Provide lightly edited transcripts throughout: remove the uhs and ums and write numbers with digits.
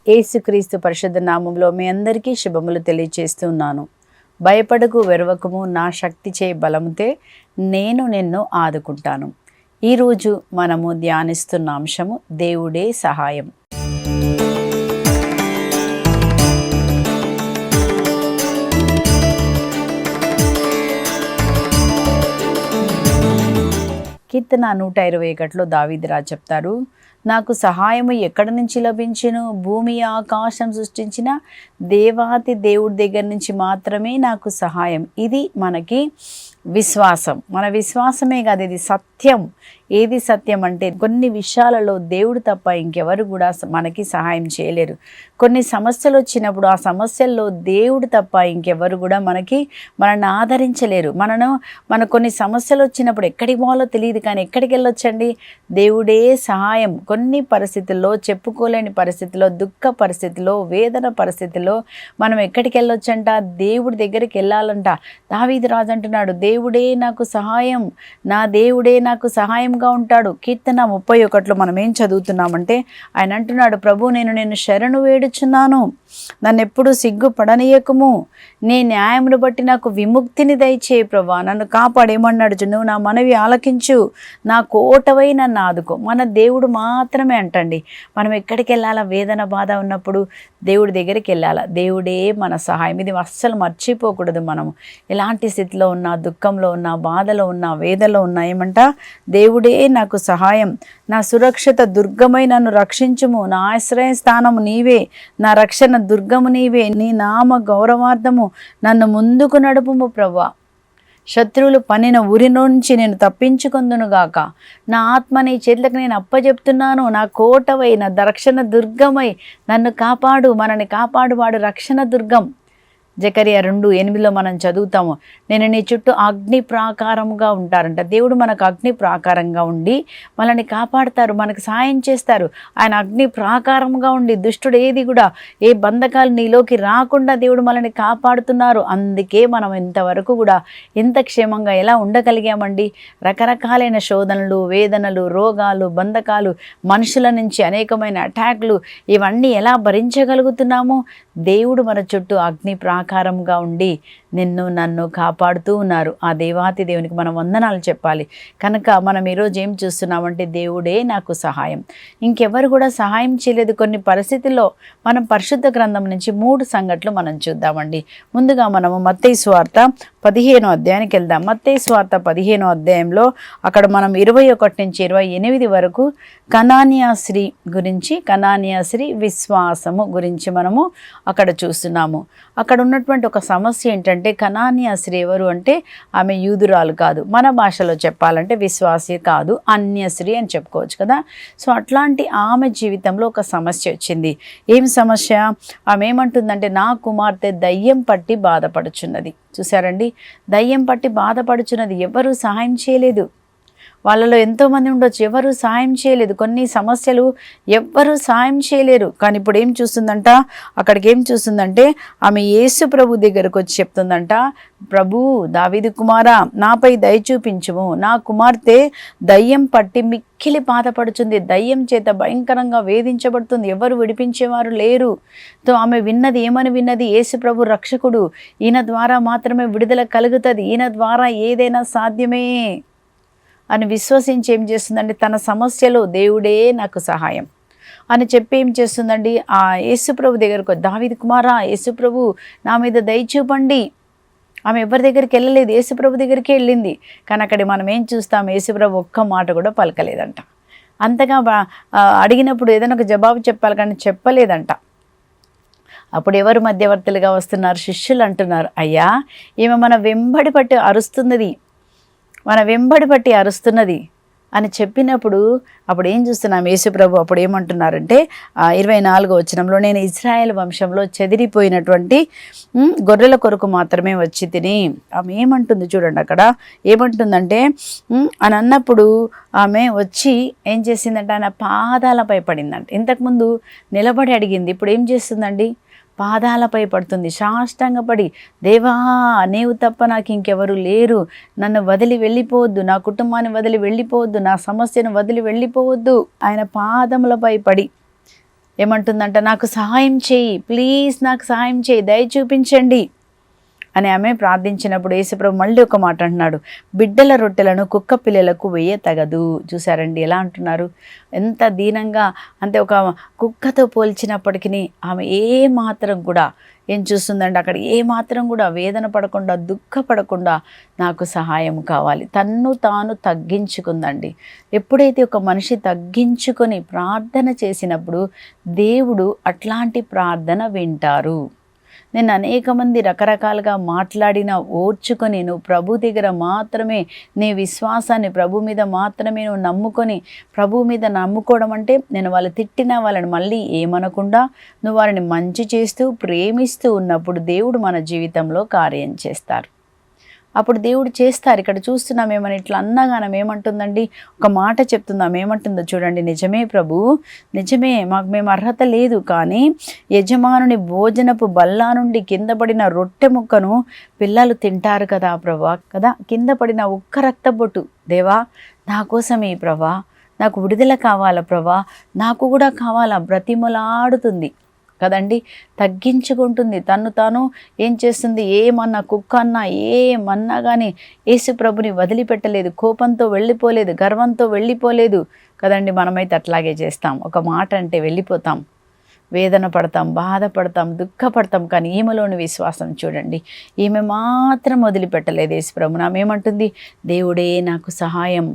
యేసుక్రీస్తు పరిశుద్ధ నామములో మీ అందరికీ శుభములు తెలియచేస్తున్నాను. భయపడకు, వెరవకము, నా శక్తి చే బలముతే నేను నిన్ను ఆదుకుంటాను. ఈరోజు మనము ధ్యానిస్తున్న అంశము దేవుడే సహాయం. కీర్తన 121లో దావీదు రాజు చెప్తారు, నాకు సహాయము ఎక్కడి నుంచి లభించును? భూమి ఆకాశం సృష్టించిన దేవాతి దేవుడి దగ్గర నుంచి మాత్రమే నాకు సహాయం. ఇది మనకి విశ్వాసం. మన విశ్వాసమే కాదు, ఇది సత్యం. ఏది సత్యం అంటే కొన్ని విషయాలలో దేవుడు తప్ప ఇంకెవరు కూడా మనకి సహాయం చేయలేరు. కొన్ని సమస్యలు వచ్చినప్పుడు ఆ సమస్యల్లో దేవుడు తప్ప ఇంకెవరు కూడా మనల్ని ఆదరించలేరు. మన కొన్ని సమస్యలు వచ్చినప్పుడు ఎక్కడికి పోవాలో తెలియదు, కానీ ఎక్కడికి వెళ్ళొచ్చండి? దేవుడే సహాయం. కొన్ని పరిస్థితుల్లో, చెప్పుకోలేని పరిస్థితుల్లో, దుఃఖ పరిస్థితుల్లో, వేదన పరిస్థితుల్లో మనం ఎక్కడికి వెళ్ళొచ్చంట? దేవుడి దగ్గరికి వెళ్ళాలంట. దావీదు రాజు అంటున్నాడు, దేవుడే నాకు సహాయం, నా దేవుడే నాకు సహాయంగా ఉంటాడు. కీర్తన 31లో మనం ఏం చదువుతున్నామంటే ఆయన అంటున్నాడు, ప్రభు నేను శరణు వేడుచున్నాను, నన్ను ఎప్పుడు సిగ్గుపడనీయకము, నీ న్యాయమును బట్టి నాకు విముక్తిని దయచేయి ప్రభా, నన్ను కాపాడేమన్నాడు. నువ్వు నా మనవి ఆలకించు, నా కోటవై నన్ను ఆదుకో. మన దేవుడు మాత్రమే అంటండి. మనం ఎక్కడికి వెళ్ళాలా? వేదన బాధ ఉన్నప్పుడు దేవుడి దగ్గరికి వెళ్ళాలా. దేవుడే మన సహాయం. ఇది అస్సలు మర్చిపోకూడదు. మనము ఎలాంటి స్థితిలో ఉన్నా, దుఃఖంలో ఉన్నా, బాధలో ఉన్నా, వేదనలో ఉన్నా ఏమంట? దేవుడే నాకు సహాయం, నా సురక్షిత దుర్గమై నన్ను రక్షించుము, నా ఆశ్రయ స్థానము నీవే, నా రక్షణ దుర్గము నీవే, నీ నామ గౌరవార్థము నన్ను ముందుకు నడుపుము ప్రభువా. శత్రువులు పన్నిన ఉరి నుంచి నేను తప్పించుకొందునుగాక. నా ఆత్మ నీ చేతులకు నేను అప్పచెప్తున్నాను, నా కోటవై, నా రక్షణ దుర్గమై నన్ను కాపాడు. మనని కాపాడువాడు రక్షణ దుర్గం. జకరియా 2:8లో మనం చదువుతాము, నేను నీ చుట్టూ అగ్ని ప్రాకారంగా ఉంటారంట. దేవుడు మనకు అగ్ని ప్రాకారంగా ఉండి మనల్ని కాపాడుతారు, మనకు సాయం చేస్తారు. ఆయన అగ్ని ప్రాకారంగా ఉండి దుష్టుడు ఏది కూడా, ఏ బంధకాలు నీలోకి రాకుండా దేవుడు మనల్ని కాపాడుతున్నారు. అందుకే మనం ఇంతవరకు కూడా ఇంత క్షేమంగా ఎలా ఉండగలిగామండి? రకరకాలైన శోధనలు, వేదనలు, రోగాలు, బంధకాలు, మనుషుల నుంచి అనేకమైన అటాక్లు, ఇవన్నీ ఎలా భరించగలుగుతున్నాము? దేవుడు మన చుట్టూ అగ్ని ప్రాకారంగా ఉండి నన్ను కాపాడుతూ ఉన్నారు. ఆ దేవాతి దేవునికి మనం వందనాలు చెప్పాలి. కనుక మనం ఈరోజు ఏం చూస్తున్నామంటే దేవుడే నాకు సహాయం, ఇంకెవరు కూడా సహాయం చేయలేదు. కొన్ని పరిస్థితుల్లో మనం పరిశుద్ధ గ్రంథం నుంచి 3 సంఘటనలు మనం చూద్దామండి. ముందుగా మనము మత్తయి సువార్త 15వ అధ్యాయానికి వెళ్దాం. మత్తయి సువార్త 15వ అధ్యాయంలో అక్కడ మనం 21 నుంచి 28 వరకు కనానియా స్త్రీ గురించి, కనానియా స్త్రీ విశ్వాసము గురించి మనము అక్కడ చూస్తున్నాము. అక్కడ ఉన్నటువంటి ఒక సమస్య ఏంటంటే, కనానియా స్త్రీ ఎవరు అంటే ఆమె యూదురాలు కాదు, మన భాషలో చెప్పాలంటే విశ్వాసి కాదు, అన్య స్త్రీ అని చెప్పుకోవచ్చు కదా. సో అట్లాంటి ఆమె జీవితంలో ఒక సమస్య వచ్చింది. ఏం సమస్య? ఆమె ఏమంటుందంటే, నా కుమార్తె దయ్యం పట్టి బాధపడుచున్నది. చూసారండి, దయ్యం పట్టి బాధపడుచున్నది. ఎవరు సహాయం చేయలేదు. వాళ్ళలో ఎంతోమంది ఉండొచ్చు, ఎవరు సాయం చేయలేదు. కొన్ని సమస్యలు ఎవ్వరూ సాయం చేయలేరు. కానీ ఇప్పుడు ఏం చూస్తుందంట? అక్కడికి ఏం చూస్తుందంటే ఆమె యేసు ప్రభు దగ్గరకు వచ్చి చెప్తుందంట, ప్రభు, దావీదు కుమారా, నాపై దయ చూపించుము, నా కుమార్తె దయ్యం పట్టి మిక్కిలి బాధపడుతుంది, దయ్యం చేత భయంకరంగా వేధించబడుతుంది, ఎవరు విడిపించేవారు లేరు. తో ఆమె ఏమని విన్నది? యేసు ప్రభు రక్షకుడు, ఈయన ద్వారా మాత్రమే విడుదల కలుగుతుంది, ఈయన ద్వారా ఏదైనా సాధ్యమే అని విశ్వసించి ఏం చేస్తుందండి? తన సమస్యలో దేవుడే నాకు సహాయం అని చెప్పి ఏం చేస్తుందండి? ఆ యేసుప్రభు దగ్గరకు, దావీదు కుమారా, యేసుప్రభు నా మీద దయ చూపండి. ఆమె ఎవరి దగ్గరికి వెళ్ళలేదు, యేసుప్రభు దగ్గరికి వెళ్ళింది. కానీ అక్కడ మనం ఏం చూస్తాం? యేసుప్రభు ఒక్క మాట కూడా పలకలేదంట. అంతగా అడిగినప్పుడు ఏదైనా ఒక జవాబు చెప్పాలి, కానీ చెప్పలేదంట. అప్పుడు ఎవరు మధ్యవర్తులుగా వస్తున్నారు? శిష్యులు అంటున్నారు, అయ్యా, ఈమె మన వెంబడి పట్టి అరుస్తున్నది అని చెప్పినప్పుడు అప్పుడు ఏం చూస్తున్నాం? యేసుప్రభు అప్పుడు ఏమంటున్నారంటే 24వ వచనంలో, నేను ఇశ్రాయేల్ వంశంలో చెదిరిపోయినటువంటి గొర్రెల కొరకు మాత్రమే వచ్చి తిని. ఆమె ఏమంటుంది చూడండి, అక్కడ ఏమంటుందంటే అని అన్నప్పుడు ఆమె వచ్చి ఏం చేసిందంటే ఆయన పాదాలపై పడిందంట. ఇంతకుముందు నిలబడి అడిగింది, ఇప్పుడు ఏం చేస్తుందండి? పాదాలపై పడుతుంది, సాష్టాంగపడి, దేవా, నీవు తప్ప నాకు ఇంకెవరు లేరు, నన్ను వదిలి వెళ్ళిపోవద్దు, నా కుటుంబాన్ని వదిలి వెళ్ళిపోవద్దు, నా సమస్యను వదిలి వెళ్ళిపోవద్దు. ఆయన పాదములపై పడి ఏమంటుందంట, నాకు సహాయం చేయి, ప్లీజ్ నాకు సహాయం చేయి, దయ చూపించండి అని ఆమె ప్రార్థించినప్పుడు యేసుప్రభు మళ్ళీ ఒక మాట అంటున్నాడు, బిడ్డల రొట్టెలను కుక్క పిల్లలకు వేయ తగదు. చూసారండి ఎలా అంటున్నారు, ఎంత దీనంగా. అంటే ఒక కుక్కతో పోల్చినప్పటికీ ఆమె ఏ మాత్రం కూడా ఏం చూస్తుందండి, అక్కడ ఏ మాత్రం కూడా వేదన పడకుండా, దుఃఖపడకుండా నాకు సహాయం కావాలి, తన్ను తాను తగ్గించుకుందండి. ఎప్పుడైతే ఒక మనిషి తగ్గించుకొని ప్రార్థన చేసినప్పుడు దేవుడు అట్లాంటి ప్రార్థన వింటారు. నేను అనేక మంది రకరకాలుగా మాట్లాడిన ఓర్చుకొని నువ్వు ప్రభు దగ్గర మాత్రమే నీ విశ్వాసాన్ని ప్రభు మీద మాత్రమే నువ్వు నమ్ముకొని, ప్రభు మీద నమ్ముకోవడం అంటే నేను వాళ్ళు తిట్టినా వాళ్ళని మళ్ళీ ఏమనకుండా నువ్వు వారిని మంచి చేస్తూ ప్రేమిస్తూ ఉన్నప్పుడు దేవుడు మన జీవితంలో కార్యం చేస్తారు. అప్పుడు దేవుడు చేస్తారు. ఇక్కడ చూస్తున్నాం ఏమని ఇట్లా అన్నగానం ఏమంటుందండి, ఒక మాట చెప్తుందాం, ఏమంటుందో చూడండి. నిజమే ప్రభు, నిజమే, మేము అర్హత లేదు, కానీ యజమానుని భోజనపు బల్లా నుండి కింద పడిన రొట్టె ముక్కను పిల్లలు తింటారు కదా ప్రభా, కదా కింద పడిన ఒక్క రక్తబొట్టు దేవా నా కోసం ఈ ప్రభా, నాకు విడుదల కావాలా ప్రభా, నాకు కూడా కావాలా, బ్రతిమలాడుతుంది కదండి, తగ్గించుకుంటుంది, తను తాను ఏం చేస్తుంది, ఏమన్నా కుక్క అన్నా ఏమన్నా కానీ యేసు ప్రభుని వదిలిపెట్టలేదు, కోపంతో వెళ్ళిపోలేదు, గర్వంతో వెళ్ళిపోలేదు కదండి. మనమైతే అట్లాగే చేస్తాం, ఒక మాట అంటే వెళ్ళిపోతాం, వేదన పడతాం, బాధపడతాం, దుఃఖపడతాం. కానీ ఈమెలోని విశ్వాసం చూడండి, ఈమె మాత్రం వదిలిపెట్టలేదు యేసు ప్రభుని. ఆమె ఏమంటుంది, దేవుడే నాకు సహాయం,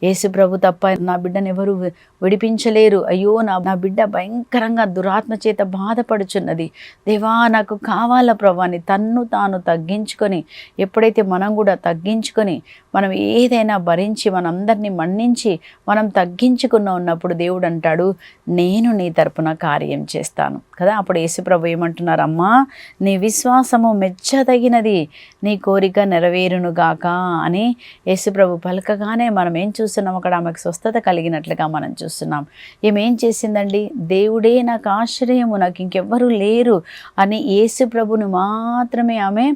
యేసు ప్రభు తప్ప నా బిడ్డను ఎవరు విడిపించలేరు, అయ్యో నా బిడ్డ భయంకరంగా దురాత్మ చేత బాధపడుచున్నది, దేవా నాకు కావాల ప్రభు అని తన్ను తాను తగ్గించుకొని, ఎప్పుడైతే మనం కూడా తగ్గించుకొని మనం ఏదైనా భరించి మనందరినీ మన్నించి మనం తగ్గించుకున్న ఉన్నప్పుడు దేవుడు అంటాడు, నేను నీ తరపున కార్యం చేస్తాను కదా. అప్పుడు యేసు ప్రభు ఏమంటున్నారు, అమ్మా నీ విశ్వాసము మెచ్చదగినది, నీ కోరిక నెరవేరునుగాక అని యేసు ప్రభు పలకగానే మనం ఏం చూస్తున్నాం, అక్కడ ఆమెకు స్వస్థత కలిగినట్లుగా మనం చూస్తున్నాం. ఏమేం చేసిందండి, దేవుడే నాకు ఆశ్రయము, నాకు ఇంకెవ్వరూ లేరు అని యేసు ప్రభుని మాత్రమే ఆమె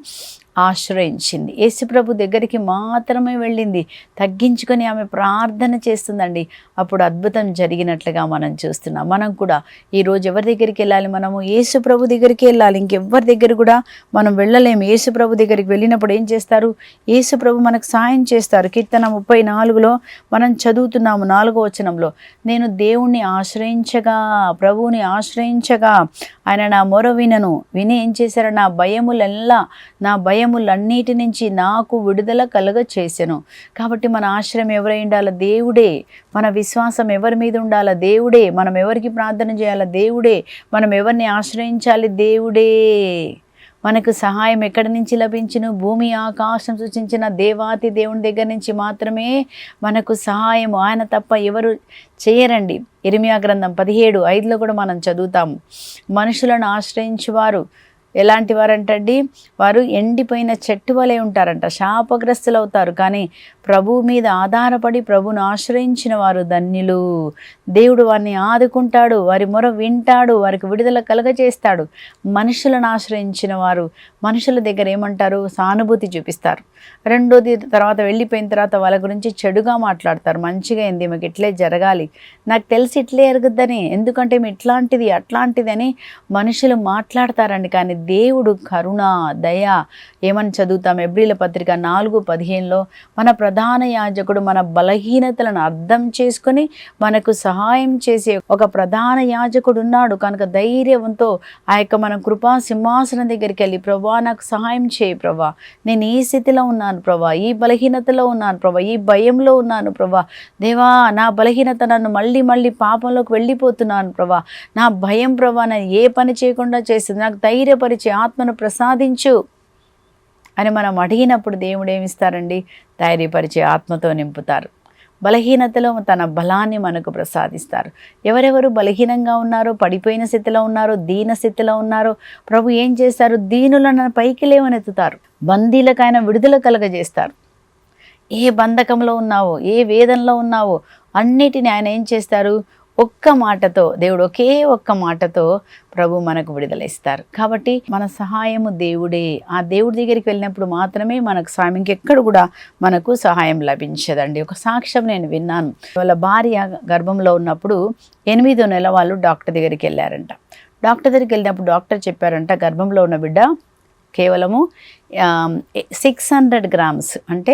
ఆశ్రయించింది. యేసుప్రభు దగ్గరికి మాత్రమే వెళ్ళింది, తగ్గించుకొని ఆమె ప్రార్థన చేస్తుందండి. అప్పుడు అద్భుతం జరిగినట్లుగా మనం చూస్తున్నాం. మనం కూడా ఈరోజు ఎవరి దగ్గరికి వెళ్ళాలి, మనము యేసుప్రభు దగ్గరికి వెళ్ళాలి, ఇంకెవ్వరి దగ్గర కూడా మనం వెళ్ళలేము. యేసుప్రభు దగ్గరికి వెళ్ళినప్పుడు ఏం చేస్తారు, యేసుప్రభు మనకు సాయం చేస్తారు. కీర్తన 34లో మనం చదువుతున్నాము 4వ వచనంలో, నేను దేవుణ్ణి ఆశ్రయించగా, ప్రభువుని ఆశ్రయించగా ఆయన నా మొర విని ఏం చేశారు, నా భయములన్నిటి నుంచి నాకు విడుదల కలుగ చేసెను. కాబట్టి మన ఆశ్రయం ఎవరై ఉండాలి, దేవుడే. మన విశ్వాసం ఎవరి మీద ఉండాలి, దేవుడే. మనం ఎవరికి ప్రార్థన చేయాలి, దేవుడే. మనం ఎవరిని ఆశ్రయించాలి, దేవుడే. మనకు సహాయం ఎక్కడి నుంచి లభించును, భూమి ఆకాశం సూచించిన దేవాతి దేవుని దగ్గర నుంచి మాత్రమే మనకు సహాయం, ఆయన తప్ప ఎవరు చేయరండి. ఇర్మియా గ్రంథం 17:5లో కూడా మనం చదువుతాము, మనుషులను ఆశ్రయించువారు ఎలాంటి వారంటండి, వారు ఎండిపోయిన చెట్టు వలె ఉంటారంట, శాపగ్రస్తులు అవుతారు. కానీ ప్రభువు మీద ఆధారపడి ప్రభువును ఆశ్రయించిన వారు ధన్యులు. దేవుడు వారిని ఆదుకుంటాడు, వారి మొర వింటాడు, వారికి విడుదల కలుగజేస్తాడు. మనుషులను ఆశ్రయించిన వారు మనుషుల దగ్గర ఏమంటారు, సానుభూతి చూపిస్తారు. రెండోది, తర్వాత వెళ్ళిపోయిన తర్వాత వాళ్ళ గురించి చెడుగా మాట్లాడతారు. మంచిగా ఏంది, మాకు ఇట్లే జరగాలి, నాకు తెలిసి ఇట్లే ఎరుగుద్దని, ఎందుకంటే మీ ఇట్లాంటిది అట్లాంటిది అని మనుషులు మాట్లాడతారండి. కానీ దేవుడు కరుణ, దయ, ఏమని చదువుతాం ఎబ్రీల పత్రిక 4:15లో, మన ప్రధాన యాజకుడు మన బలహీనతలను అర్థం చేసుకొని మనకు సహాయం చేసే ఒక ప్రధాన యాజకుడు ఉన్నాడు కనుక ధైర్యంతో ఆ యొక్క మన కృపా సింహాసనం దగ్గరికి వెళ్ళి, ప్రభా నాకు సహాయం చేయి ప్రభా, నేను ఈ స్థితిలో ఉన్నాను ప్రభా, ఈ బలహీనతలో ఉన్నాను ప్రభా, ఈ భయంలో ఉన్నాను ప్రభా, దేవా నా బలహీనత నన్ను మళ్ళీ పాపంలోకి వెళ్ళిపోతున్నాను ప్రభా, నా భయం ప్రభా నేను ఏ పని చేయకుండా చేస్తుంది, నాకు ధైర్యపరిచి ఆత్మను ప్రసాదించు అని మనం అడిగినప్పుడు దేవుడు ఏమిస్తారండి, ధైర్యపరిచే ఆత్మతో నింపుతారు. బలహీనతలో తన బలాన్ని మనకు ప్రసాదిస్తారు. ఎవరెవరు బలహీనంగా ఉన్నారో, పడిపోయిన స్థితిలో ఉన్నారో, దీన స్థితిలో ఉన్నారో ప్రభు ఏం చేస్తారు, దీనులను పైకి లేవనెత్తుతారు, బందీలకైనా విడుదల కలగజేస్తారు. ఏ బంధకంలో ఉన్నావో, ఏ వేదనలో ఉన్నావో అన్నిటిని ఆయన ఏం చేస్తారు, ఒక్క మాటతో దేవుడు ఒకే ఒక్క మాటతో ప్రభు మనకు విడుదల ఇస్తారు. కాబట్టి మన సహాయము దేవుడే. ఆ దేవుడి దగ్గరికి వెళ్ళినప్పుడు మాత్రమే మనకు సహాయం, ఇంకెక్కడ కూడా మనకు సహాయం లభించదండి. ఒక సాక్ష్యం నేను విన్నాను. వాళ్ళ భార్య గర్భంలో ఉన్నప్పుడు 8వ నెల వాళ్ళు డాక్టర్ దగ్గరికి వెళ్ళారంట. డాక్టర్ దగ్గరికి వెళ్ళినప్పుడు డాక్టర్ చెప్పారంట, గర్భంలో ఉన్న బిడ్డ కేవలము 600 గ్రామ్స్ అంటే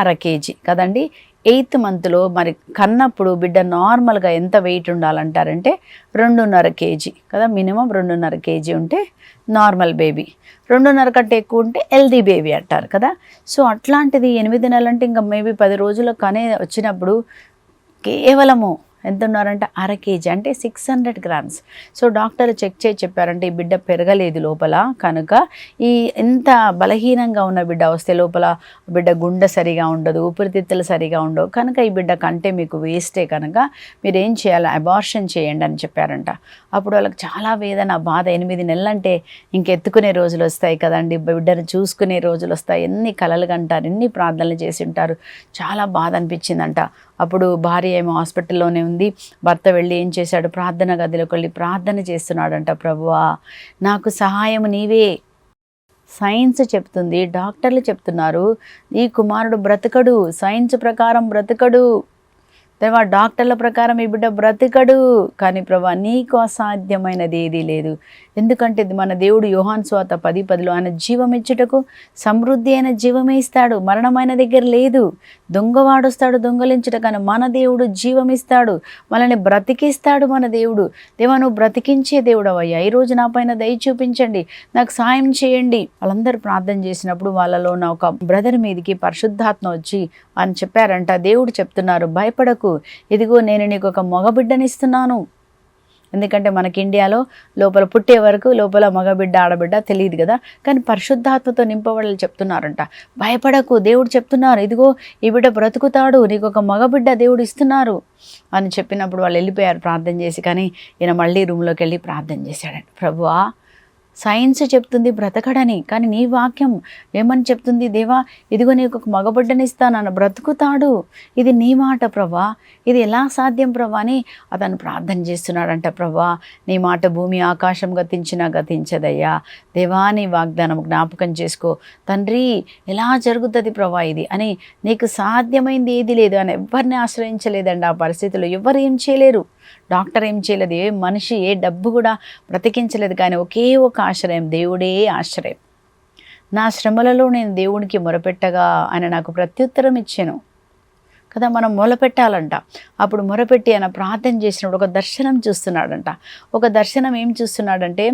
1/2 kg కదండి. 8th మంత్లో మరి కన్నప్పుడు బిడ్డ నార్మల్గా ఎంత వెయిట్ ఉండాలంటారంటే 2.5 kg కదా, మినిమం 2.5 kg ఉంటే నార్మల్ బేబీ, 2.5 కంటే ఎక్కువ ఉంటే హెల్దీ బేబీ అంటారు కదా. సో అట్లాంటిది 8 నెలలు అంటే ఇంకా మేబీ 10 రోజుల కనే వచ్చినప్పుడు కేవలము ఎంత ఉన్నారంటే 1/2 kg అంటే 600 గ్రామ్స్. సో డాక్టర్ చెక్ చేసి చెప్పారంటే ఈ బిడ్డ పెరగలేదు లోపల, కనుక ఈ ఎంత బలహీనంగా ఉన్న బిడ్డ వస్తే లోపల బిడ్డ గుండె సరిగా ఉండదు, ఊపిరితిత్తులు సరిగా ఉండవు, కనుక ఈ బిడ్డ కంటే మీకు వేస్టే, కనుక మీరు ఏం చేయాలి, అబార్షన్ చేయండి అని చెప్పారంట. అప్పుడు వాళ్ళకి చాలా వేదన, బాధ. 8 నెలలు అంటే ఇంకెత్తుకునే రోజులు వస్తాయి కదండి, బిడ్డను చూసుకునే రోజులు వస్తాయి, ఎన్ని కలలు కంటారు, ఎన్ని ప్రార్థనలు చేసి ఉంటారు, చాలా బాధ అనిపించిందంట. అప్పుడు భార్య ఏమో హాస్పిటల్లోనే ఉంది, భర్త వెళ్ళి ఏం చేశాడు, ప్రార్థన గదిలోకి వెళ్ళి ప్రార్థన చేస్తున్నాడంట, ప్రభువా నాకు సహాయం నీవే. సైన్స్ చెప్తుంది, డాక్టర్లు చెప్తున్నారు ఈ కుమారుడు బ్రతకడు, సైన్స్ ప్రకారం బ్రతకడు, దేవా డాక్టర్ల ప్రకారం ఈ బిడ్డ బ్రతకడు, కానీ ప్రభా నీకు అసాధ్యమైనది ఏదీ లేదు. ఎందుకంటే మన దేవుడు యోహాను సువార్త 10:10 ఆయన జీవం ఇచ్చుటకు సమృద్ధి అయిన జీవమే ఇస్తాడు, మరణమైన దగ్గర లేదు. దొంగవాడు వస్తాడు దొంగలించుట, కానీ మన దేవుడు జీవం ఇస్తాడు, మనల్ని బ్రతికిస్తాడు. మన దేవుడు, దేవా నువ్వు బ్రతికించే దేవుడు అయ్యా, ఈరోజు నా పైన దయ చూపించండి, నాకు సాయం చేయండి. వాళ్ళందరూ ప్రార్థన చేసినప్పుడు వాళ్ళలో ఉన్న ఒక బ్రదర్ మీదకి పరిశుద్ధాత్మ వచ్చి అని చెప్పారంట, దేవుడు చెప్తున్నారు భయపడకు, ఇదిగో నేను నీకు ఒక మగబిడ్డనిస్తున్నాను. ఎందుకంటే మనకి ఇండియాలో లోపల పుట్టే వరకు లోపల మగబిడ్డ ఆడబిడ్డ తెలియదు కదా, కానీ పరిశుద్ధాత్మతో నింపబడాలి చెప్తున్నారంట. భయపడకు, దేవుడు చెప్తున్నారు ఇదిగో ఈ బిడ్డ బ్రతుకుతాడు, నీకు ఒక మగబిడ్డ దేవుడు ఇస్తున్నారు అని చెప్పినప్పుడు వాళ్ళు వెళ్ళిపోయారు ప్రార్థన చేసి. కానీ ఈయన మళ్ళీ రూమ్లోకి వెళ్ళి ప్రార్థన చేశాడంట, ప్రభువా సైన్స్ చెప్తుంది బ్రతకడని, కానీ నీ వాక్యం ఏమని చెప్తుంది, దేవా ఇదిగో నీకు ఒక మగబిడ్డనిస్తానన్న బ్రతుకుతాడు, ఇది నీ మాట ప్రభా, ఇది ఎలా సాధ్యం ప్రభా అని అతను ప్రార్థన చేస్తున్నాడంట. ప్రభా నీ మాట భూమి ఆకాశం గతించినా గతించదయ్యా, దేవా నీ వాగ్దానం జ్ఞాపకం చేసుకో తండ్రి, ఎలా జరుగుతుంది ప్రభా ఇది అని, నీకు సాధ్యమైంది ఏది లేదు అని ఎవరిని ఆశ్రయించలేదండి. ఆ పరిస్థితుల్లో ఎవరు ఏం చేయలేరు, డాక్టర్ ఏం చేయలేదు, ఏ మనిషి ఏ డబ్బు కూడా బ్రతికించలేదు, కానీ ఒకే ఒక ఆశ్రయం, దేవుడే ఆశ్రయం. నా శ్రమలలో నేను దేవునికి మొరపెట్టగా ఆయన నాకు ప్రత్యుత్తరం ఇచ్చాను కదా. మనం మొరపెట్టాలంట. అప్పుడు మొరపెట్టి ఆయన ప్రార్థన చేసినప్పుడు ఒక దర్శనం చూస్తున్నాడంట. ఒక దర్శనం ఏం చూస్తున్నాడంటే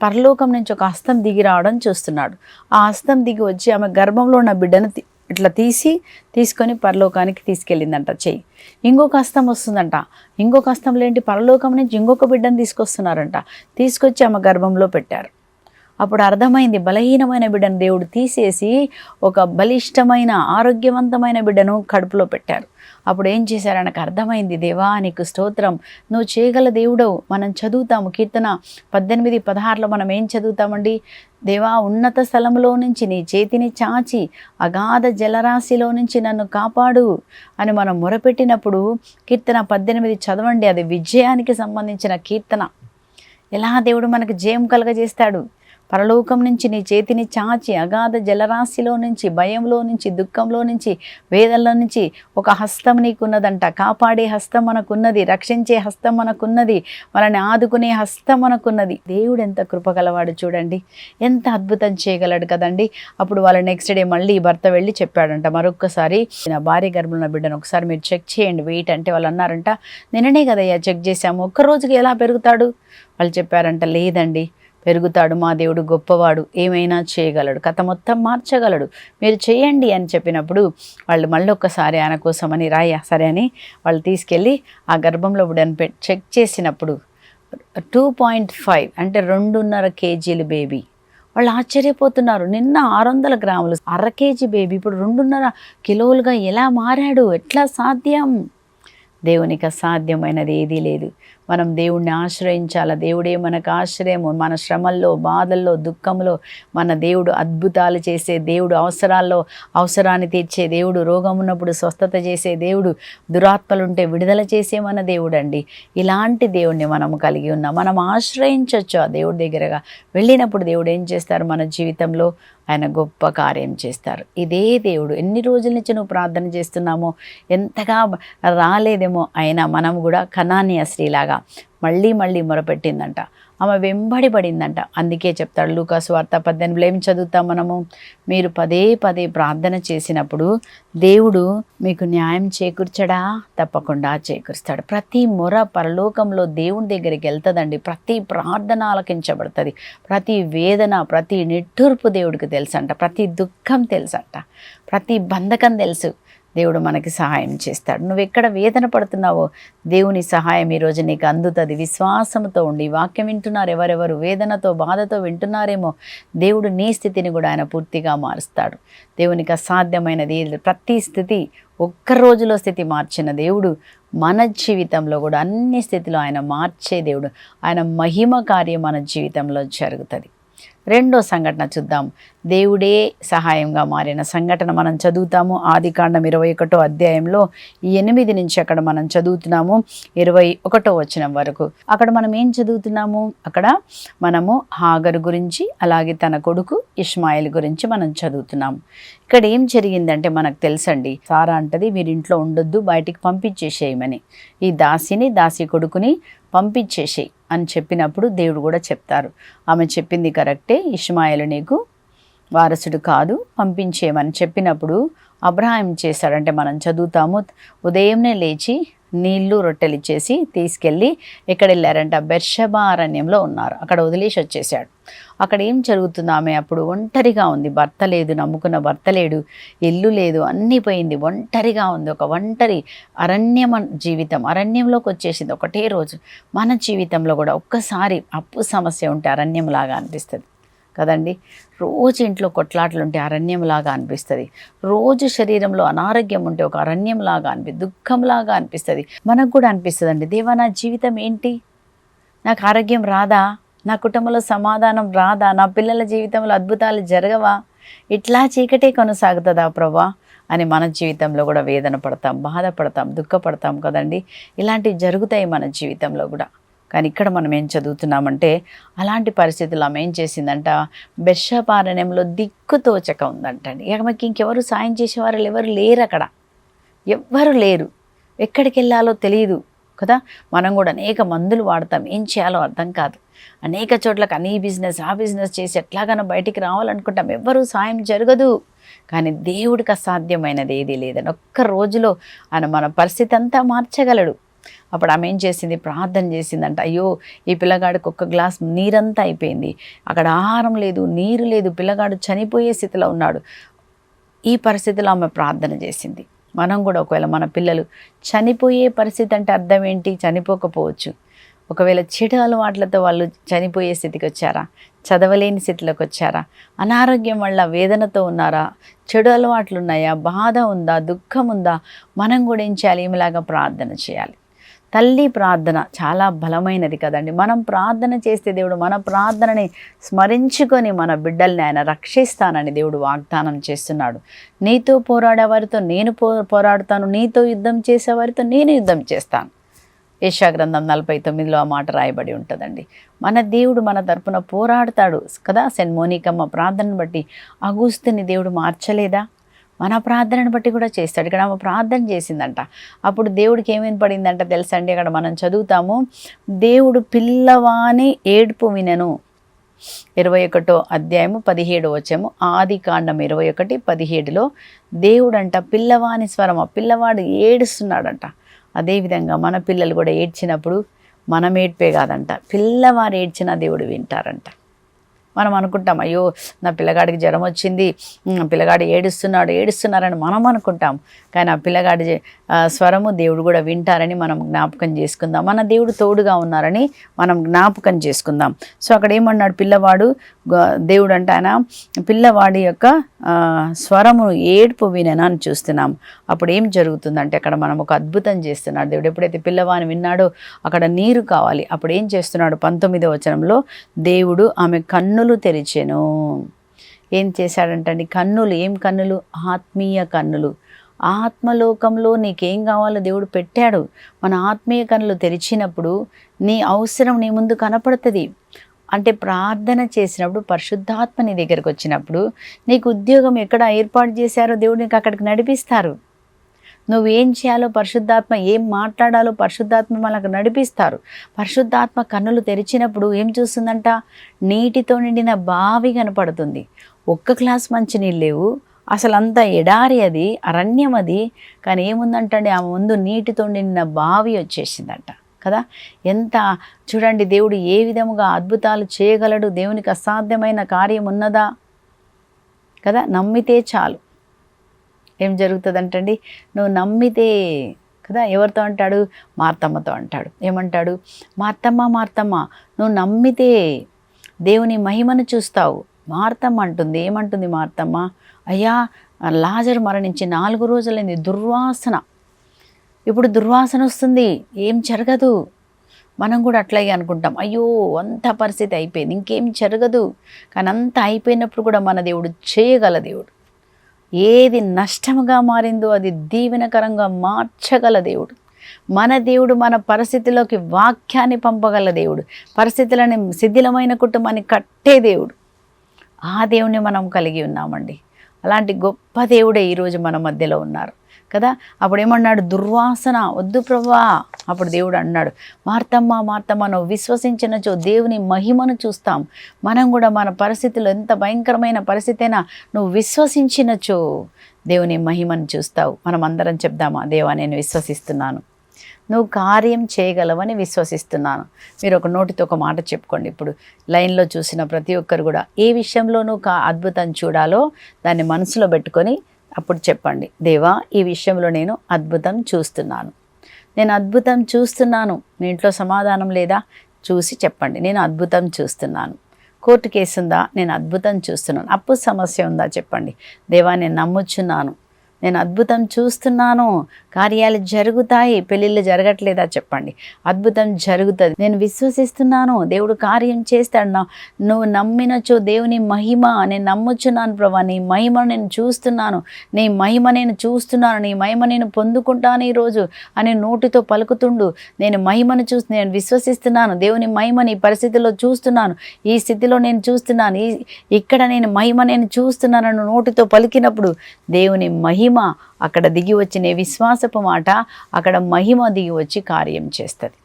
పరలోకం నుంచి ఒక హస్తం దిగి రావడం చూస్తున్నాడు. ఆ హస్తం దిగి వచ్చి ఆమె గర్భంలో ఉన్న బిడ్డను ఇట్లా తీసుకొని పరలోకానికి తీసుకెళ్ళిందంట చెయ్యి. ఇంకొక హస్తం వస్తుందంట, ఇంకొక హస్తంలో ఏంటి, పరలోకం నుంచి ఇంకొక బిడ్డను తీసుకొస్తున్నారంట, తీసుకొచ్చి ఆమె గర్భంలో పెట్టారు. అప్పుడు అర్థమైంది, బలహీనమైన బిడ్డను దేవుడు తీసేసి ఒక బలిష్టమైన ఆరోగ్యవంతమైన బిడ్డను కడుపులో పెట్టారు. అప్పుడు ఏం చేశారు, ఆయనకు అర్థమైంది, దేవా నీకు స్తోత్రం, నువ్వు చేయగల దేవుడవు. మనం చదువుతాము కీర్తన 18:16 మనం ఏం చదువుతామండి, దేవా ఉన్నత స్థలంలో నుంచి నీ చేతిని చాచి అగాధ జలరాశిలో నుంచి నన్ను కాపాడు అని మనం మొరపెట్టినప్పుడు కీర్తన 18 చదవండి, అది విజయానికి సంబంధించిన కీర్తన. ఎలా దేవుడు మనకు జయం కలగజేస్తాడు, పరలోకం నుంచి నీ చేతిని చాచి అగాధ జలరాశిలో నుంచి, భయంలో నుంచి, దుఃఖంలో నుంచి, వేదల్లో నుంచి ఒక హస్తం నీకున్నదంట. కాపాడే హస్తం మనకున్నది, రక్షించే హస్తం మనకున్నది, మనల్ని ఆదుకునే హస్తం మనకున్నది. దేవుడు ఎంత కృపగలవాడు చూడండి, ఎంత అద్భుతం చేయగలడు కదండి. అప్పుడు వాళ్ళ నెక్స్ట్ డే మళ్ళీ భర్త వెళ్ళి చెప్పాడంట, మరొక్కసారి నా భార్య గర్భంలో బిడ్డను ఒకసారి మీరు చెక్ చేయండి వెయిట్ అంటే. వాళ్ళు అన్నారంట, నిన్ననే కదయ్యా చెక్ చేశాము, ఒక్కరోజుకి ఎలా పెరుగుతాడు? వాళ్ళు చెప్పారంట, లేదండి పెరుగుతాడు, మా దేవుడు గొప్పవాడు, ఏమైనా చేయగలడు, కథ మొత్తం మార్చగలడు, మీరు చేయండి అని చెప్పినప్పుడు వాళ్ళు మళ్ళీ ఒక్కసారి ఆయన కోసమని రాయ సరే అని వాళ్ళు తీసుకెళ్ళి ఆ గర్భంలో బిడ్డను చెక్ చేసినప్పుడు 2.5 అంటే 2.5 kg బేబీ. వాళ్ళు ఆశ్చర్యపోతున్నారు, నిన్న 600 గ్రాములు 1/2 kg బేబీ ఇప్పుడు 2.5 కిలోలుగా ఎలా మారాడు, ఎట్లా సాధ్యం? దేవునికి అసాధ్యమైనది ఏదీ లేదు. మనం దేవుణ్ణి ఆశ్రయించాలా. దేవుడే మనకు ఆశ్రయము. మన శ్రమల్లో, బాధల్లో, దుఃఖంలో మన దేవుడు అద్భుతాలు చేసే దేవుడు, అవసరాన్ని తీర్చే దేవుడు, రోగం ఉన్నప్పుడు స్వస్థత చేసే దేవుడు, దురాత్మలుంటే విడుదల చేసే మన దేవుడు అండి. ఇలాంటి దేవుణ్ణి మనము కలిగి ఉన్నాం. మనం ఆశ్రయించవచ్చు ఆ దేవుడి దగ్గరగా వెళ్ళినప్పుడు దేవుడు ఏం చేస్తారు మన జీవితంలో? ఆయన గొప్ప కార్యం చేస్తారు. ఇదే దేవుడు ఎన్ని రోజుల నుంచి నువ్వు ప్రార్థన చేస్తున్నామో, ఎంతగా రాలేదేమో, అయినా మనం కూడా కనానీయ స్త్రీలాగా మళ్ళీ మొరపెట్టిందంట. ఆమె వెంబడి పడిందంట. అందుకే చెప్తాడు లూకాసు వార్త 18 ఏం చదువుతాం మనము? మీరు పదే ప్రార్థన చేసినప్పుడు దేవుడు మీకు న్యాయం చేకూర్చడా? తప్పకుండా చేకూరుస్తాడు. ప్రతి మొర పరలోకంలో దేవుని దగ్గరికి వెళ్తుందండి. ప్రతి ప్రార్థన ఆలకించబడుతుంది. ప్రతి వేదన, ప్రతి నిట్టూర్పు దేవుడికి తెలుసంట. ప్రతి దుఃఖం తెలుసంట. ప్రతి బంధకం తెలుసు. దేవుడు మనకి సహాయం చేస్తాడు. నువ్వు ఎక్కడ వేదన పడుతున్నావో దేవుని సహాయం ఈరోజు నీకు అందుతుంది. విశ్వాసంతో ఉండి వాక్యం వింటున్నారు ఎవరెవరు వేదనతో, బాధతో వింటున్నారేమో, దేవుడు నీ స్థితిని కూడా ఆయన పూర్తిగా మారుస్తాడు. దేవునికి అసాధ్యమైనది ప్రతి స్థితి, ఒక్క రోజులో స్థితి మార్చిన దేవుడు మన జీవితంలో కూడా అన్ని స్థితిలో ఆయన మార్చే దేవుడు. ఆయన మహిమ కార్యం మన జీవితంలో జరుగుతుంది. రెండో సంఘటన చూద్దాం. దేవుడే సహాయంగా మారిన సంఘటన మనం చదువుతాము. ఆదికాండం 21వ అధ్యాయంలో 8 నుంచి అక్కడ మనం చదువుతున్నాము 21వ వచనం వరకు. అక్కడ మనం ఏం చదువుతున్నాము? అక్కడ మనము హాగరు గురించి, అలాగే తన కొడుకు ఇష్మాయిల్ గురించి మనం చదువుతున్నాము. ఇక్కడ ఏం జరిగిందంటే మనకు తెలుసండి. సారా అంటది మీరు ఇంట్లో ఉండొద్దు, బయటికి పంపించేసేయమని. ఈ దాసి కొడుకుని పంపించేసేయి అని చెప్పినప్పుడు దేవుడు కూడా చెప్తారు. ఆమె చెప్పింది కరెక్టే, ఇష్మాయేలు నీకు వారసుడు కాదు, పంపించేయమని చెప్పినప్పుడు అబ్రహాం చేశాడంటే మనం చదువుతాము. ఉదయంనే లేచి నీళ్లు రొట్టెలు ఇచ్చేసి తీసుకెళ్ళి ఎక్కడ వెళ్ళారంట? బెర్షెబా అరణ్యంలో ఉన్నారు. అక్కడ వదిలేసి వచ్చేసాడు. అక్కడ ఏం జరుగుతుంది? ఆమె అప్పుడు ఒంటరిగా ఉంది. భర్త లేదు, నమ్ముకున్న భర్త లేడు, ఇల్లు లేదు, అన్నీ పోయింది, ఒంటరిగా ఉంది. ఒక ఒంటరి జీవితం, అరణ్యంలోకి వచ్చేసింది ఒకటే రోజు. మన జీవితంలో కూడా ఒక్కసారి అప్పు సమస్య ఉంటే అరణ్యంలాగా అనిపిస్తుంది కదండి. రోజు ఇంట్లో కొట్లాటలు ఉంటే అరణ్యంలాగా అనిపిస్తుంది. రోజు శరీరంలో అనారోగ్యం ఉంటే ఒక అరణ్యంలాగా దుఃఖంలాగా అనిపిస్తుంది. మనకు కూడా అనిపిస్తుంది అండి, దేవా నా జీవితం ఏంటి? నాకు ఆరోగ్యం రాదా? నా కుటుంబంలో సమాధానం రాదా? నా పిల్లల జీవితంలో అద్భుతాలు జరగవా? ఇట్లా చీకటే కొనసాగుతుందా ప్రభా అని మన జీవితంలో కూడా వేదన పడతాం, బాధపడతాం, దుఃఖపడతాం కదండి. ఇలాంటివి జరుగుతాయి మన జీవితంలో కూడా. కానీ ఇక్కడ మనం ఏం చదువుతున్నామంటే అలాంటి పరిస్థితుల్లో ఆమె ఏం చేసిందంట? బెర్షెబా అరణ్యంలో దిక్కుతోచక ఉందంటండి. ఆమెకి ఇంకెవరు సాయం చేసేవారు ఎవరు లేరు, అక్కడ ఎవ్వరు లేరు, ఎక్కడికి వెళ్ళాలో తెలియదు కదా. మనం కూడా అనేక మందులు వాడతాం, ఏం చేయాలో అర్థం కాదు. అనేక చోట్లకు ఈ బిజినెస్ ఆ బిజినెస్ చేసి ఎట్లాగైనా బయటికి రావాలనుకుంటాం, ఎవ్వరూ సాయం జరగదు. కానీ దేవుడికి అసాధ్యమైనది ఏదీ లేదని ఒక్క రోజులో ఆయన మన పరిస్థితి అంతా మార్చగలడు. అప్పుడు ఆమె ఏం చేసింది? ప్రార్థన చేసిందంట. అయ్యో ఈ పిల్లగాడికి ఒక్క గ్లాస్ నీరంతా అయిపోయింది, అక్కడ ఆహారం లేదు, నీరు లేదు, పిల్లగాడు చనిపోయే స్థితిలో ఉన్నాడు. ఈ పరిస్థితిలో ఆమె ప్రార్థన చేసింది. మనం కూడా ఒకవేళ మన పిల్లలు చనిపోయే పరిస్థితి అంటే అర్థం ఏంటి? చనిపోకపోవచ్చు, ఒకవేళ చెడు అలవాట్లతో వాళ్ళు చనిపోయే స్థితికి వచ్చారా? చదవలేని స్థితిలోకి వచ్చారా? అనారోగ్యం వల్ల వేదనతో ఉన్నారా? చెడు అలవాట్లు ఉన్నాయా? బాధ ఉందా? దుఃఖం ఉందా? మనం కూడా ఏం చేయాలి? ఈమెలాగా ప్రార్థన చేయాలి. తల్లి ప్రార్థన చాలా బలమైనది కదండి. మనం ప్రార్థన చేస్తే దేవుడు మన ప్రార్థనని స్మరించుకొని మన బిడ్డల్ని ఆయన రక్షిస్తానని దేవుడు వాగ్దానం చేస్తున్నాడు. నీతో పోరాడేవారితో నేను పోరాడుతాను, నీతో యుద్ధం చేసేవారితో నేను యుద్ధం చేస్తాను. యెషయా గ్రంథం 49లో ఆ మాట రాయబడి ఉంటుందండి. మన దేవుడు మన తరపున పోరాడతాడు కదా. సెయింట్ మోనికమ్మ ప్రార్థనను బట్టి అగుస్తుని దేవుడు మార్చలేదా? మన ప్రార్థనను బట్టి కూడా చేస్తాడు. ఇక్కడ ఆమె ప్రార్థన చేసిందంట. అప్పుడు దేవుడికి ఏమేమి పడిందంట తెలుసండి. అక్కడ మనం చదువుతాము, దేవుడు పిల్లవాని ఏడుపు వినెను. 21వ అధ్యాయము 17వ వచనము. ఆదికాండం 21:17లో దేవుడంట పిల్లవాని స్వరం, ఆ పిల్లవాడు ఏడుస్తున్నాడంట. అదేవిధంగా మన పిల్లలు కూడా ఏడ్చినప్పుడు మనం ఏడ్పే కాదంట, పిల్లవారు ఏడ్చినా దేవుడు వింటారంట. మనం అనుకుంటాం, అయ్యో నా పిల్లగాడికి జ్వరం వచ్చింది, పిల్లగాడు ఏడుస్తున్నారని మనం అనుకుంటాం. కానీ ఆ పిల్లగాడి స్వరము దేవుడు కూడా వింటారని మనం జ్ఞాపకం చేసుకుందాం. మన దేవుడు తోడుగా ఉన్నారని మనం జ్ఞాపకం చేసుకుందాం. సో అక్కడ ఏమన్నాడు? పిల్లవాడు దేవుడు అంటే ఆయన పిల్లవాడి యొక్క స్వరము ఏడుపు వినను అని చూస్తున్నాం. అప్పుడు ఏం జరుగుతుందంటే అక్కడ మనం ఒక అద్భుతం చేస్తున్నాడు దేవుడు. ఎప్పుడైతే పిల్లవాని విన్నాడో అక్కడ నీరు కావాలి. అప్పుడు ఏం చేస్తున్నాడు? 19వ వచనంలో దేవుడు ఆమె కన్నులు తెరిచెను. ఏం చేశాడంటండి? కన్నులు. ఏం కన్నులు? ఆత్మీయ కన్నులు. ఆత్మలోకంలో నీకేం కావాలో దేవుడు పెట్టాడు. మన ఆత్మీయ కన్నులు తెరిచినప్పుడు నీ అవసరం నీ ముందు కనపడుతుంది. అంటే ప్రార్థన చేసినప్పుడు పరిశుద్ధాత్మ నీ దగ్గరకు వచ్చినప్పుడు నీకు ఉద్యోగం ఎక్కడ ఏర్పాటు చేశారో దేవుడు నీకు అక్కడికి నడిపిస్తారు. నువ్వేం చేయాలో పరిశుద్ధాత్మ, ఏం మాట్లాడాలో పరిశుద్ధాత్మ మనకు నడిపిస్తారు. పరిశుద్ధాత్మ కన్నులు తెరిచినప్పుడు ఏం చూస్తుందంట? నీటితో నిండిన బావి కనపడుతుంది. ఒక్క గ్లాస్ మంచినీళ్ళు లేవు, అసలు అంతా ఎడారి, అది అరణ్యం అది. కానీ ఏముందంటే ఆమె ముందు నీటితో నిండిన బావి వచ్చేసిందంట కదా. ఎంత చూడండి, దేవుడు ఏ విధముగా అద్భుతాలు చేయగలడు. దేవునికి అసాధ్యమైన కార్యం ఉన్నదా కదా. నమ్మితే చాలు. ఏం జరుగుతుందంటండి? నువ్వు నమ్మితే కదా. ఎవరితో అంటాడు? మార్తమ్మతో అంటాడు. ఏమంటాడు? మార్తమ్మ మార్తమ్మ, నువ్వు నమ్మితే దేవుని మహిమను చూస్తావు. మార్తమ్మ అంటుంది. ఏమంటుంది మార్తమ్మ? అయ్యా, లాజరు మరణించి 4 రోజులైంది, దుర్వాసన. ఇప్పుడు దుర్వాసన వస్తుంది, ఏం జరగదు. మనం కూడా అట్లాగే అనుకుంటాం, అయ్యో అంత పరిస్థితి అయిపోయింది, ఇంకేం జరగదు. కానీ అంత అయిపోయినప్పుడు కూడా మన దేవుడు చేయగల దేవుడు. ఏది నష్టముగా మారిందో అది దీవెనకరంగా మార్చగల దేవుడు. మన దేవుడు మన పరిస్థితిలోకి వాక్యాన్ని పంపగల దేవుడు. పరిస్థితులని శిథిలమైన కుటుంబాన్ని కట్టే దేవుడు. ఆ దేవుని మనం కలిగి ఉన్నామండి. అలాంటి గొప్ప దేవుడే ఈరోజు మన మధ్యలో ఉన్నారు కదా. అప్పుడు ఏమన్నాడు? దుర్వాసన వద్దు ప్రభువా. అప్పుడు దేవుడు అన్నాడు, మార్తమ్మ మార్తమ్మ, నువ్వు విశ్వసించినచో దేవుని మహిమను చూస్తాం. మనం కూడా మన పరిస్థితులు ఎంత భయంకరమైన పరిస్థితి అయినా నువ్వు విశ్వసించినచో దేవుని మహిమను చూస్తావు. మనం అందరం చెప్దామా? దేవా, నేను విశ్వసిస్తున్నాను, నువ్వు కార్యం చేయగలవని విశ్వసిస్తున్నాను. మీరు ఒక నోటితో ఒక మాట చెప్పుకోండి. ఇప్పుడు లైన్లో చూసిన ప్రతి ఒక్కరు కూడా ఏ విషయంలో నువ్వు అద్భుతం చూడాలో దాన్ని మనసులో పెట్టుకొని అప్పుడు చెప్పండి, దేవా ఈ విషయంలో నేను అద్భుతం చూస్తున్నాను, నేను అద్భుతం చూస్తున్నాను. మీ ఇంట్లో సమాధానం లేదా? చూసి చెప్పండి, నేను అద్భుతం చూస్తున్నాను. కోర్టు కేసు ఉందా? నేను అద్భుతం చూస్తున్నాను. అప్పు సమస్య ఉందా? చెప్పండి, దేవా నేను నమ్ముచున్నాను, నేను అద్భుతం చూస్తున్నాను. కార్యాలు జరుగుతాయి. పెళ్ళిళ్ళు జరగట్లేదా? చెప్పండి, అద్భుతం జరుగుతుంది. నేను విశ్వసిస్తున్నాను, దేవుడు కార్యం చేస్తాడు. నువ్వు నమ్మినచో దేవుని మహిమ, నేను నమ్ముచున్నాను ప్రభా, నీ మహిమను నేను చూస్తున్నాను, నీ మహిమ నేను చూస్తున్నాను, నీ మహిమ నేను పొందుకుంటాను ఈరోజు అని నోటితో పలుకుతుండు. నేను మహిమను చూసి నేను విశ్వసిస్తున్నాను, దేవుని మహిమ నీ పరిస్థితిలో చూస్తున్నాను, ఈ స్థితిలో నేను చూస్తున్నాను, ఇక్కడ నేను మహిమ నేను చూస్తున్నాను నోటితో పలికినప్పుడు దేవుని మహిమ అక్కడ దిగి వచ్చి, నీ విశ్వాసపు మాట అక్కడ మహిమ దిగి వచ్చి కార్యం చేస్తుంది.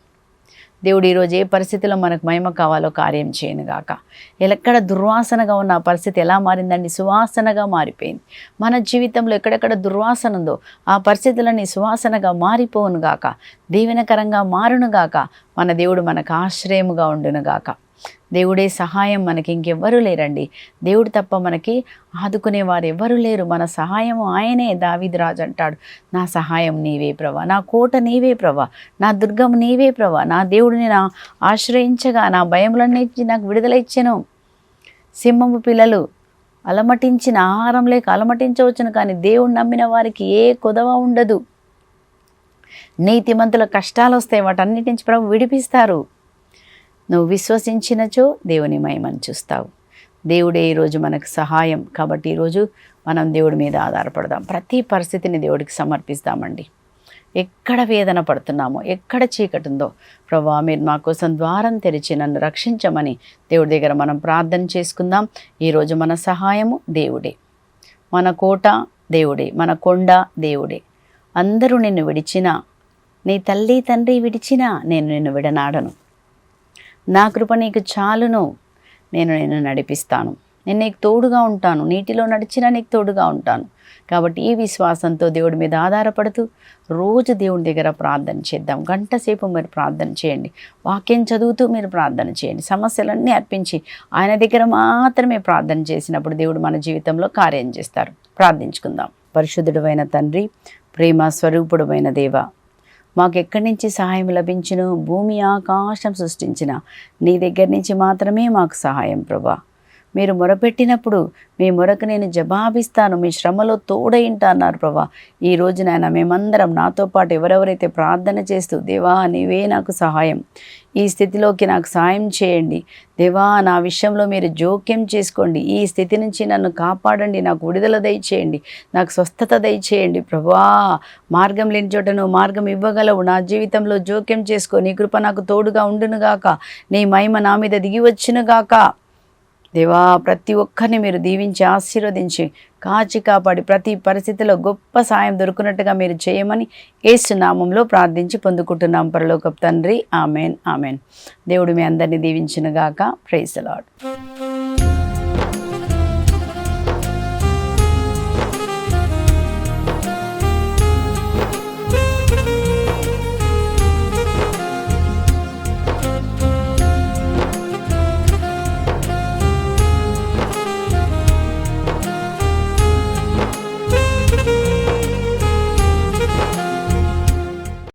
దేవుడు ఈరోజు ఏ పరిస్థితిలో మనకు మహిమ కావాలో కార్యం చేయనుగాక. ఎక్కడ దుర్వాసనగా ఉన్న ఆ పరిస్థితి ఎలా మారిందండి? సువాసనగా మారిపోయింది. మన జీవితంలో ఎక్కడెక్కడ దుర్వాసన ఉందో ఆ పరిస్థితులన్నీ సువాసనగా మారిపోవునుగాక, దీవెనకరంగా మారునుగాక. మన దేవుడు మనకు ఆశ్రయముగా ఉండునుగాక. దేవుడే సహాయం, మనకి ఇంకెవ్వరూ లేరండి. దేవుడు తప్ప మనకి ఆదుకునేవారు ఎవ్వరూ లేరు. మన సహాయం ఆయనే. దావీదు రాజు అంటాడు, నా సహాయం నీవే ప్రభా, నా కోట నీవే ప్రభా, నా దుర్గం నీవే ప్రభా. నా దేవుడిని నా ఆశ్రయించగా నా భయములన్నీ నాకు విడుదల ఇచ్చెను. సింహము పిల్లలు అలమటించిన ఆహారం లేక అలమటించవచ్చును, కానీ దేవుడు నమ్మిన వారికి ఏ కొదవ ఉండదు. నీతిమంతుల కష్టాలు వస్తాయి, వాటన్నిటి నుంచి ప్రభు విడిపిస్తారు. నువ్వు విశ్వసించినచో దేవుని మహిమను చూస్తావు. దేవుడే ఈరోజు మనకు సహాయం. కాబట్టి ఈరోజు మనం దేవుడి మీద ఆధారపడదాం. ప్రతి పరిస్థితిని దేవుడికి సమర్పిస్తామండి. ఎక్కడ వేదన పడుతున్నామో, ఎక్కడ చీకటి ఉందో, ప్రభువా మీరు మా కోసం ద్వారం తెరిచి నన్ను రక్షించమని దేవుడి దగ్గర మనం ప్రార్థన చేసుకుందాం. ఈరోజు మన సహాయము దేవుడే, మన కోట దేవుడే, మన కొండ దేవుడే. అందరూ నిన్ను విడిచినా, నీ తల్లి తండ్రి విడిచినా నేను నిన్ను విడనాడను. నా కృప నీకు చాలును, నేను నిన్ను నడిపిస్తాను, నేను నీకు తోడుగా ఉంటాను, నీటిలో నడిచినా నీకు తోడుగా ఉంటాను. కాబట్టి ఈ విశ్వాసంతో దేవుడి మీద ఆధారపడుతూ రోజు దేవుడి దగ్గర ప్రార్థన చేద్దాం. గంట సేపు మీరు ప్రార్థన చేయండి. వాక్యం చదువుతూ మీరు ప్రార్థన చేయండి. సమస్యలన్నీ అర్పించి ఆయన దగ్గర మాత్రమే ప్రార్థన చేసినప్పుడు దేవుడు మన జీవితంలో కార్యం చేస్తారు. ప్రార్థించుకుందాం. పరిశుద్ధుడైన తండ్రి, ప్రేమ స్వరూపుడమైన దేవ, మాకెక్కడి నుంచి సహాయం లభించును? భూమి ఆకాశం సృష్టించిన నీ దగ్గర నుంచి మాత్రమే మాకు సహాయం ప్రభా. మీరు మొరపెట్టినప్పుడు మీ మొరకు నేను జవాబిస్తాను, మీ శ్రమలో తోడైంటా అన్నారు ప్రభా. ఈ రోజు నాయన మేమందరం నాతో పాటు ఎవరెవరైతే ప్రార్థన చేస్తూ దేవా నీవే నాకు సహాయం, ఈ స్థితిలోకి నాకు సాయం చేయండి దేవా, నా విషయంలో మీరు జోక్యం చేసుకోండి, ఈ స్థితి నుంచి నన్ను కాపాడండి, నాకు విడుదల దయచేయండి, నాకు స్వస్థత దయచేయండి ప్రభా. మార్గం లేని చోట నువ్వు మార్గం ఇవ్వగలవు, నా జీవితంలో జోక్యం చేసుకో, నీ కృప నాకు తోడుగా ఉండునుగాక, నీ మహిమ నా మీద దిగి వచ్చునుగాక దేవా. ప్రతి ఒక్కరిని మీరు దీవించి ఆశీర్వదించి కాచి కాపాడి ప్రతి పరిస్థితిలో గొప్ప సాయం దొరుకున్నట్టుగా మీరు చేయమని యేసు నామంలో ప్రార్థించి పొందుకుంటున్నాం పరలోకపు తండ్రి. Amen amen. దేవుడు మీ అందరినీ దీవించునుగాక. Praise the lord.